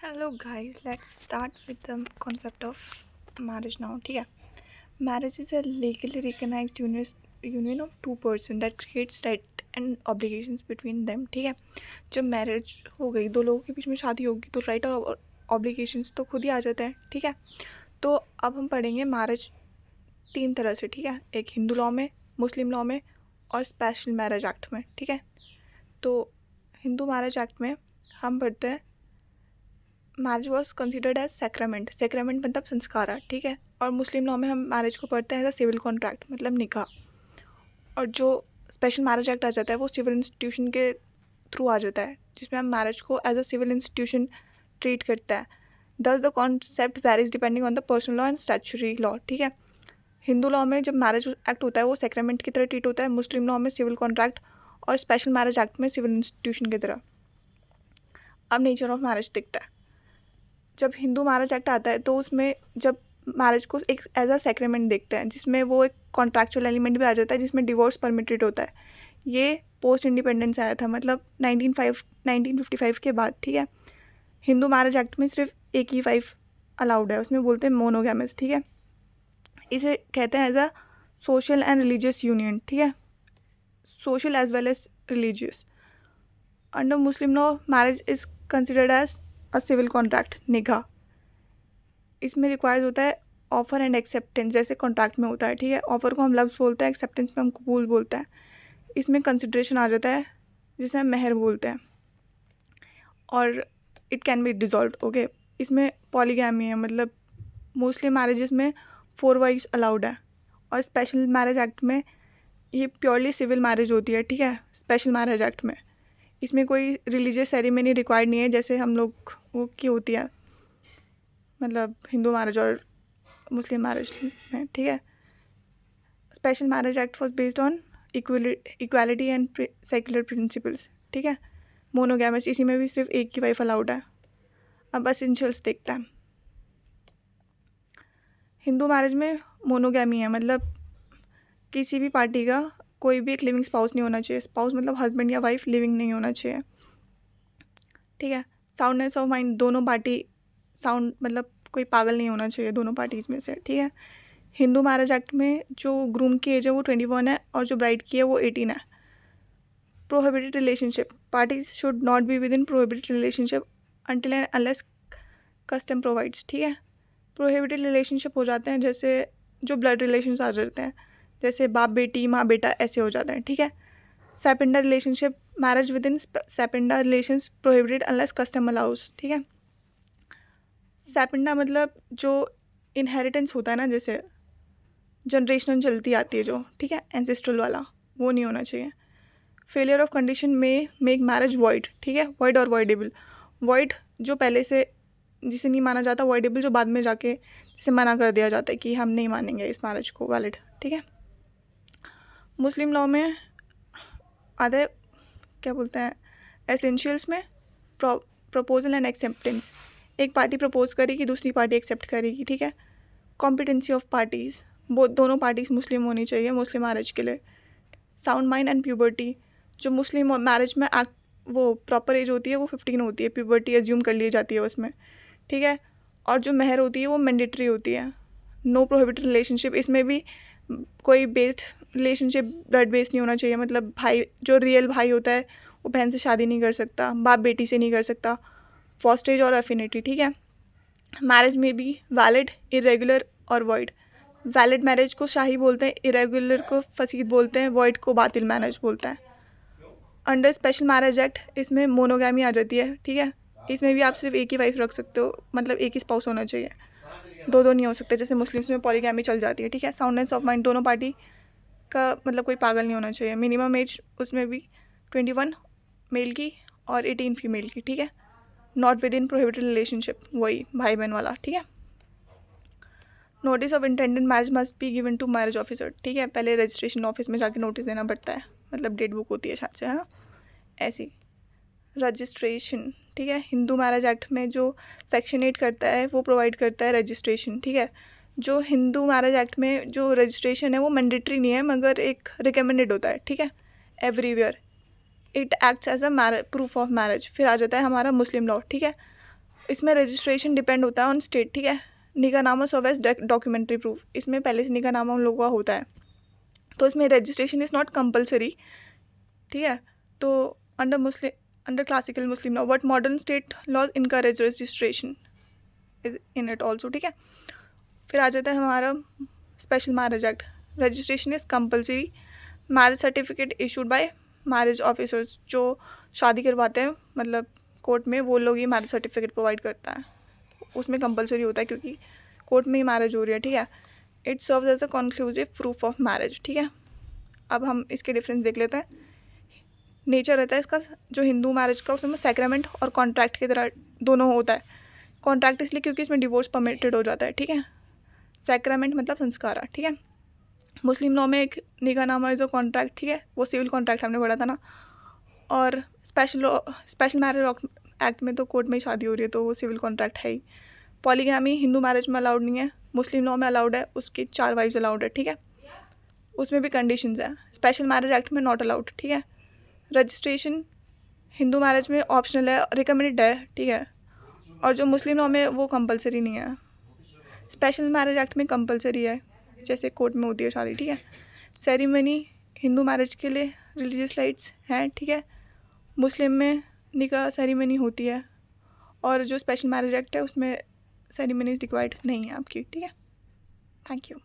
Hello guys, let's start with the concept of marriage now. ठीक है. Marriage is a legally recognised union of two person that creates right and obligations between them. ठीक है. जब marriage हो गई, दो लोगों के बीच में शादी होगी, तो राइट और ऑब्लिगेशंस तो खुद ही आ जाते हैं. ठीक है. तो अब हम पढ़ेंगे मैरिज तीन तरह से. ठीक है. एक हिंदू लॉ में, मुस्लिम लॉ में और स्पेशल मैरिज एक्ट में. ठीक है. तो हिंदू मैरिज एक्ट में हम पढ़ते हैं marriage was considered as sacrament. Sacrament मतलब संस्कार है. ठीक है. और मुस्लिम लॉ में हम मैरिज को पढ़ते हैं एज अ सिविल कॉन्ट्रैक्ट मतलब निकाह. और जो स्पेशल मैरिज एक्ट आ जाता है वो सिविल इंस्टीट्यूशन के थ्रू आ जाता है, जिसमें हम मैरिज को as a civil institution treat करता है. Thus the concept varies depending on the personal law and statutory law. ठीक है. हिंदू लॉ में जब मैरिज एक्ट होता है वो सेक्रामेंट की तरह ट्रीट होता है, मुस्लिम लॉ में सिविल कॉन्ट्रैक्ट और स्पेशल मैरिज एक्ट में सिविल इंस्टीट्यूशन की तरह. अब नेचर ऑफ मैरिज दिखता है. जब हिंदू मैरिज एक्ट आता है तो उसमें जब मैरिज को एक एज अ सेक्रेमेंट देखते हैं, जिसमें वो एक कॉन्ट्रैक्चुअल एलिमेंट भी आ जाता है, जिसमें डिवोर्स परमिटेड होता है. ये पोस्ट इंडिपेंडेंस आया था, मतलब 1955 के बाद. ठीक है. हिंदू मैरिज एक्ट में सिर्फ एक ही वाइफ अलाउड है, उसमें बोलते हैं मोनोगैमस. ठीक है. इसे कहते हैं as a social and religious union. ठीक है. Social as well as religious. Under Muslim law marriage is considered as a civil contract nikah. इसमें रिक्वायर्ड होता है ऑफर एंड एक्सेप्टेंस, जैसे कॉन्ट्रैक्ट में होता है. ठीक है. ऑफर को हम लफ्ज़ बोलते हैं, एक्सेप्टेंस में हम कबूल बोलते हैं. इसमें कंसिडरेशन आ जाता है जिसे हम मेहर बोलते हैं. और it can be dissolve. Okay. इसमें पॉलीगैमी है, मतलब मोस्टली मैरिजेस में 4 वाइफ्स अलाउड है. और स्पेशल मैरिज एक्ट में ये प्योरली सिविल मैरिज होती है. ठीक है. स्पेशल मैरिज एक्ट में इसमें कोई रिलीजियस सेरेमनी रिक्वायर्ड नहीं है, जैसे हम लोग वो की होती है, मतलब हिंदू मैरिज और मुस्लिम मैरिज में. ठीक है. Special marriage act was based on equality and secular principles. ठीक है. मोनोगैमस, इसी में भी सिर्फ एक ही वाइफ अलाउड है. अब एसेंशियल्स देखता है. हिंदू मैरिज में मोनोगैमी है, मतलब किसी भी पार्टी का कोई भी एक लिविंग स्पाउस नहीं होना चाहिए. स्पाउस मतलब हस्बैंड या वाइफ लिविंग नहीं होना चाहिए. ठीक है. साउंडनेस ऑफ माइंड, दोनों पार्टी साउंड मतलब कोई पागल नहीं होना चाहिए दोनों पार्टीज़ में से. ठीक है. हिंदू मैरिज एक्ट में जो ग्रूम की एज है वो 21 है और जो ब्राइड की है वो 18 है. Prohibited relationship, parties should not be with in prohibited relationship until and unless custom provides. ठीक है. प्रोहिबिटेड रिलेशनशिप हो जाते हैं जैसे जो ब्लड रिलेशंस आ जाते हैं, जैसे बाप बेटी माँ बेटा ऐसे हो जाते हैं. ठीक है. Sapinda relationship, marriage within sapinda relations prohibited unless custom allows. ठीक है. सेपेंडा मतलब जो इनहेरिटेंस होता है ना, जैसे जनरेशनल चलती आती है जो, ठीक है, एंसेस्ट्रल वाला, वो नहीं होना चाहिए. फेलियर ऑफ कंडीशन में मेक मैरिज वॉइड. ठीक है. वॉइड और वॉइडेबल. वॉइड जो पहले से जिसे नहीं माना जाता, वॉइडेबल जो बाद में जाके जिसे मना कर दिया जाता है कि हम नहीं मानेंगे इस मैरिज को वैलिड. ठीक है. मुस्लिम लॉ में आधे क्या बोलते हैं एसेंशियल्स में प्रपोजल एंड एक्सेप्टेंस. एक पार्टी प्रपोज करेगी, दूसरी पार्टी एक्सेप्ट करेगी. ठीक है. कॉम्पिटेंसी ऑफ पार्टीज़, वो दोनों पार्टीज़ मुस्लिम होनी चाहिए मुस्लिम मैरिज के लिए. साउंड माइंड एंड प्यूबर्टी, जो मुस्लिम मैरिज में एक्ट वो प्रॉपर एज होती है वो 15 होती है, प्यूबर्टी एज्यूम कर ली जाती है उसमें. ठीक है. और जो मेहर होती है वो मैंडेटरी होती है. नो प्रोहिबिटेड रिलेशनशिप, इसमें भी कोई बेस्ड रिलेशनशिप ब्लड बेस्ड नहीं होना चाहिए, मतलब भाई जो रियल भाई होता है वो बहन से शादी नहीं कर सकता, बाप बेटी से नहीं कर सकता. फॉस्टेज और एफिनिटी. ठीक है. मैरिज में भी वैलिड, इरेगुलर और वॉइड. वैलिड मैरिज को शाही बोलते हैं, इरेगुलर को फसीद बोलते हैं, वॉइड को बातिल मैरिज बोलते हैं. अंडर स्पेशल मैरिज एक्ट इसमें मोनोगैमी आ जाती है. ठीक है. इसमें भी आप सिर्फ एक ही वाइफ रख सकते हो, मतलब एक ही स्पाउस होना चाहिए, दो नहीं हो सकते, जैसे मुस्लिम्स में पॉलीगैमी चल जाती है. ठीक है. साउंडनेस ऑफ माइंड, दोनों पार्टी का मतलब कोई पागल नहीं होना चाहिए. मिनिमम एज उसमें भी 21 मेल की और 18 फीमेल की. ठीक है. Not within prohibited relationship, वही भाई बहन वाला. ठीक है. Notice of intended marriage must be given to marriage officer. ठीक है. पहले रजिस्ट्रेशन ऑफिस में जाके नोटिस देना पड़ता है, मतलब डेट बुक होती है शायद से, है ना, ऐसी रजिस्ट्रेशन. ठीक है. हिंदू मैरिज एक्ट में जो सेक्शन 8 करता है वो प्रोवाइड करता है रजिस्ट्रेशन. ठीक है. जो हिंदू मैरिज एक्ट में जो रजिस्ट्रेशन है वो मैंडेटरी नहीं है, मगर एक रिकमेंडेड होता है. ठीक है. Everywhere it acts as a proof of marriage. फिर आ जाता है हमारा मुस्लिम लॉ. ठीक है. इसमें रजिस्ट्रेशन डिपेंड होता है ऑन स्टेट, ठीक है। निकाहनामा सर्व एज डॉक्यूमेंट्री प्रूफ, इसमें पहले से निकाहनामा उन लोगों का होता है, तो इसमें रजिस्ट्रेशन इज़ नॉट कंपलसरी, ठीक है। तो under classical Muslim law but modern state laws encourage registration is in it also, ठीक है। फिर आ जाता है हमारा special marriage act. Registration is compulsory, marriage certificate issued by marriage officers, जो शादी करवाते हैं मतलब कोर्ट में, वो लोग ही मैरिज सर्टिफिकेट प्रोवाइड करता है, उसमें कंपलसरी होता है क्योंकि कोर्ट में ही मैरिज हो रही है, ठीक है। It serves as a conclusive proof of marriage, ठीक है। अब हम इसके डिफरेंस देख लेते हैं। नेचर रहता है इसका जो हिंदू मैरिज का, उसमें सैक्रामेंट और कॉन्ट्रैक्ट की तरह दोनों होता है। कॉन्ट्रैक्ट इसलिए क्योंकि इसमें डिवोर्स परमिटेड हो जाता है, ठीक है। सैक्रामेंट मतलब संस्कार, ठीक है। मुस्लिम लॉ में एक निकाहनामा इज़ अ कॉन्ट्रैक्ट, ठीक है, वो सिविल कॉन्ट्रैक्ट हमने पढ़ा था ना। और स्पेशल मैरिज एक्ट में तो कोर्ट में ही शादी हो रही है, तो वो सिविल कॉन्ट्रैक्ट है ही। पॉलीगैमी हिंदू मैरिज में अलाउड नहीं है, मुस्लिम लॉ में अलाउड है, उसकी 4 वाइफ्स अलाउड है, ठीक है। उसमें भी कंडीशंस है, स्पेशल मैरिज एक्ट में नॉट अलाउड, ठीक है। रजिस्ट्रेशन हिंदू मैरिज में ऑप्शनल है, रिकमेंडेड है, ठीक है। और जो मुस्लिम लॉ में वो कंपलसरी नहीं है। स्पेशल मैरिज एक्ट में कंपलसरी है, जैसे कोर्ट में होती है शादी, ठीक है। सेरेमनी हिंदू मैरिज के लिए रिलीजियस राइट्स हैं, ठीक है। मुस्लिम में निकाह सेरेमनी होती है, और जो स्पेशल मैरिज एक्ट है उसमें सेरेमनीज रिक्वायर्ड नहीं है आपकी, ठीक है। Thank you.